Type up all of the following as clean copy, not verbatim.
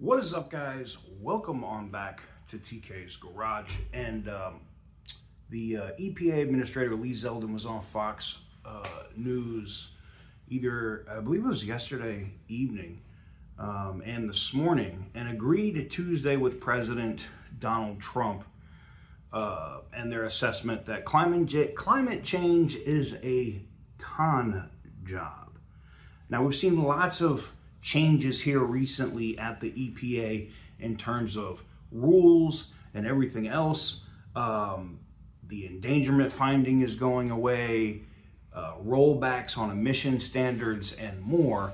What is up, guys? Welcome on back to TK's Garage. And the EPA Administrator Lee Zeldin was on Fox News either, I believe it was yesterday evening and this morning, and agreed Tuesday with President Donald Trump and their assessment that climate change is a con job. Now, we've seen lots of changes here recently at the EPA in terms of rules and everything else. The endangerment finding is going away, rollbacks on emission standards, and more.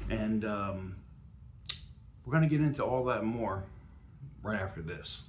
And we're going to get into all that and more right after this.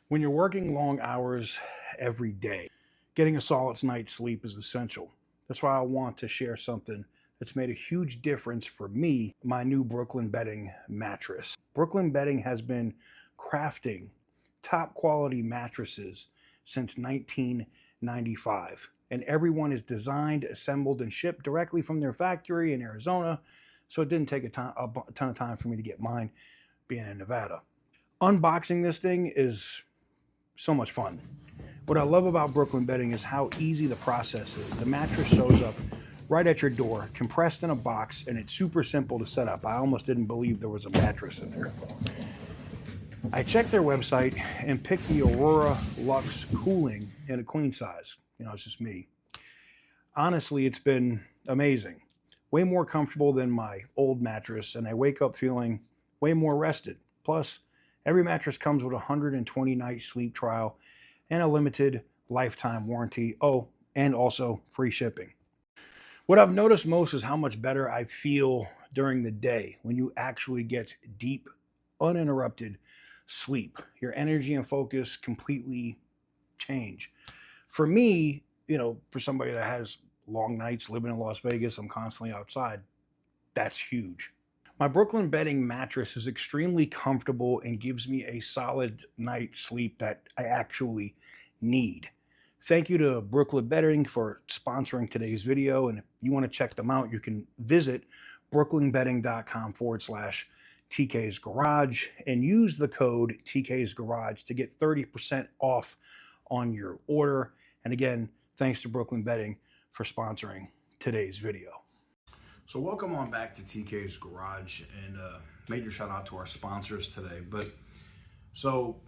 When you're working long hours every day, getting a solid night's sleep is essential. That's why I want to share something that's made a huge difference for me, my new Brooklyn Bedding mattress. Brooklyn Bedding has been crafting top quality mattresses since 1995. And everyone is designed, assembled, and shipped directly from their factory in Arizona. So it didn't take a ton of time for me to get mine being in Nevada. Unboxing this thing is so much fun. What I love about Brooklyn Bedding is how easy the process is. The mattress shows up right at your door, compressed in a box, and it's super simple to set up. I almost didn't believe there was a mattress in there. I checked their website and picked the Aurora Luxe Cooling in a queen size. You know, it's just me. Honestly, it's been amazing. Way more comfortable than my old mattress, and I wake up feeling way more rested. Plus, every mattress comes with a 120-night sleep trial and a limited lifetime warranty. Oh, and also free shipping. What I've noticed most is how much better I feel during the day when you actually get deep, uninterrupted sleep. Your energy and focus completely change. For me, you know, for somebody that has long nights living in Las Vegas, I'm constantly outside, that's huge. My Brooklyn Bedding mattress is extremely comfortable and gives me a solid night's sleep that I actually need. Thank you to Brooklyn Bedding for sponsoring today's video. And if you want to check them out, you can visit brooklynbedding.com/TK's Garage and use the code TK's Garage to get 30% off on your order. And again, thanks to Brooklyn Bedding for sponsoring today's video. So welcome on back to TK's Garage, and major shout out to our sponsors today. But so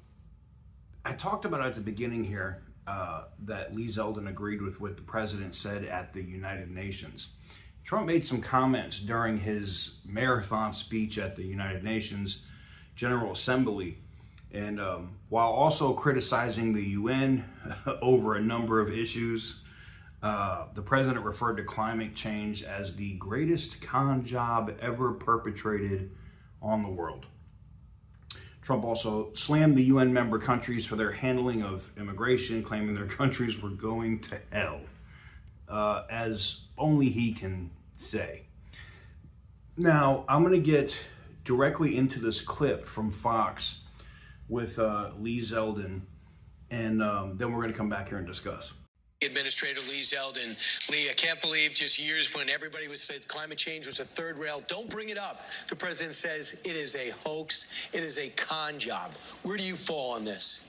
I talked about at the beginning here that Lee Zeldin agreed with what the president said at the United Nations. Trump made some comments during his marathon speech at the United Nations General Assembly, and while also criticizing the UN over a number of issues, the president referred to climate change as the greatest con job ever perpetrated on the world. Trump also slammed the UN member countries for their handling of immigration, claiming their countries were going to hell, as only he can say. Now, I'm going to get directly into this clip from Fox with Lee Zeldin, and then we're going to come back here and discuss. Administrator Lee Zeldin. Lee, I can't believe just years when everybody would say climate change was a third rail. Don't bring it up. The president says it is a hoax. It is a con job. Where do you fall on this?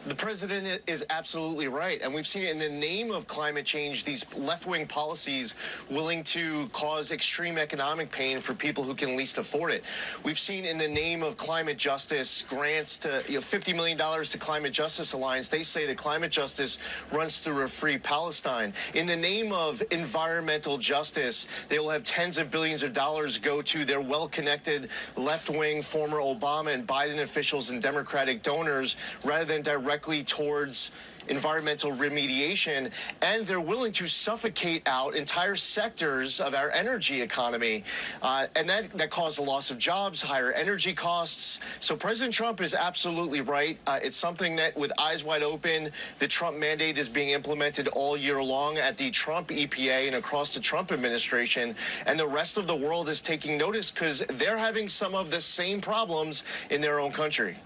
The president is absolutely right. And we've seen in the name of climate change, these left-wing policies willing to cause extreme economic pain for people who can least afford it. We've seen in the name of climate justice grants to $50 million to Climate Justice Alliance. They say that climate justice runs through a free Palestine. In the name of environmental justice, they will have tens of billions of dollars go to their well-connected left-wing former Obama and Biden officials and Democratic donors rather than direct directly towards environmental remediation, and they're willing to suffocate out entire sectors of our energy economy. And that caused a loss of jobs, higher energy costs. So President Trump is absolutely right. It's something that, with eyes wide open, the Trump mandate is being implemented all year long at the Trump EPA and across the Trump administration. And the rest of the world is taking notice because they're having some of the same problems in their own country.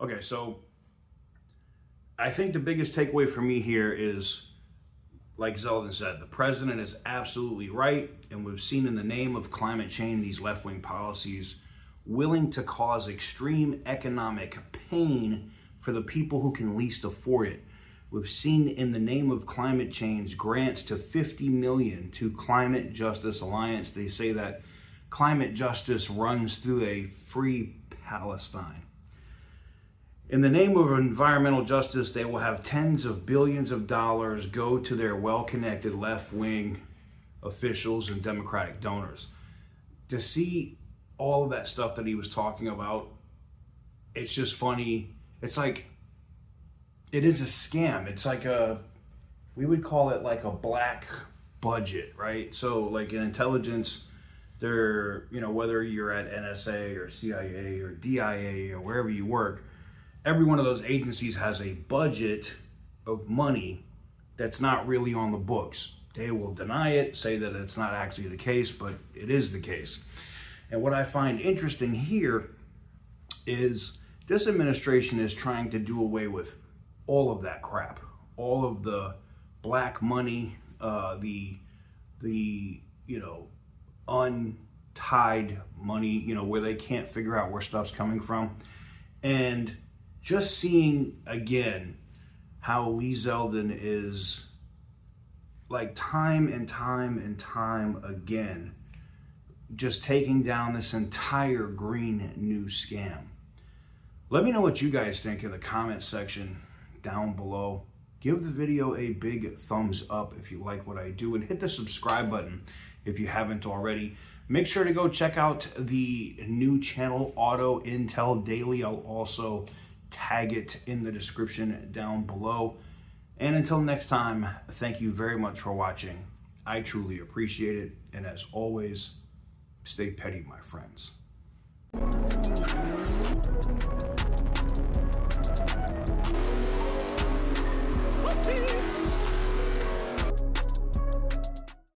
Okay, so I think the biggest takeaway for me here is, like Zeldin said, the president is absolutely right, and we've seen in the name of climate change these left-wing policies willing to cause extreme economic pain for the people who can least afford it. We've seen in the name of climate change grants to 50 million to Climate Justice Alliance. They say that climate justice runs through a free Palestine. In the name of environmental justice, they will have tens of billions of dollars go to their well-connected left-wing officials and Democratic donors. To see all of that stuff that he was talking about, it's just funny. It's like, it is a scam. It's like we would call it like a black budget, right? So like in intelligence, they're, whether you're at NSA or CIA or DIA or wherever you work, every one of those agencies has a budget of money that's not really on the books. They will deny it, say that it's not actually the case, but it is the case. And what I find interesting here is this administration is trying to do away with all of that crap, all of the black money, the untied money, where they can't figure out where stuff's coming from. And just seeing again how Lee Zeldin is, like, time and time again, just taking down this entire green new scam. Let me know what you guys think in the comment section down below. Give the video a big thumbs up if you like what I do, and hit the subscribe button if you haven't already. Make sure to go check out the new channel, Auto Intel Daily. I'll also tag it in the description down below. And until next time, thank you very much for watching. I truly appreciate it. And as always, stay petty, my friends.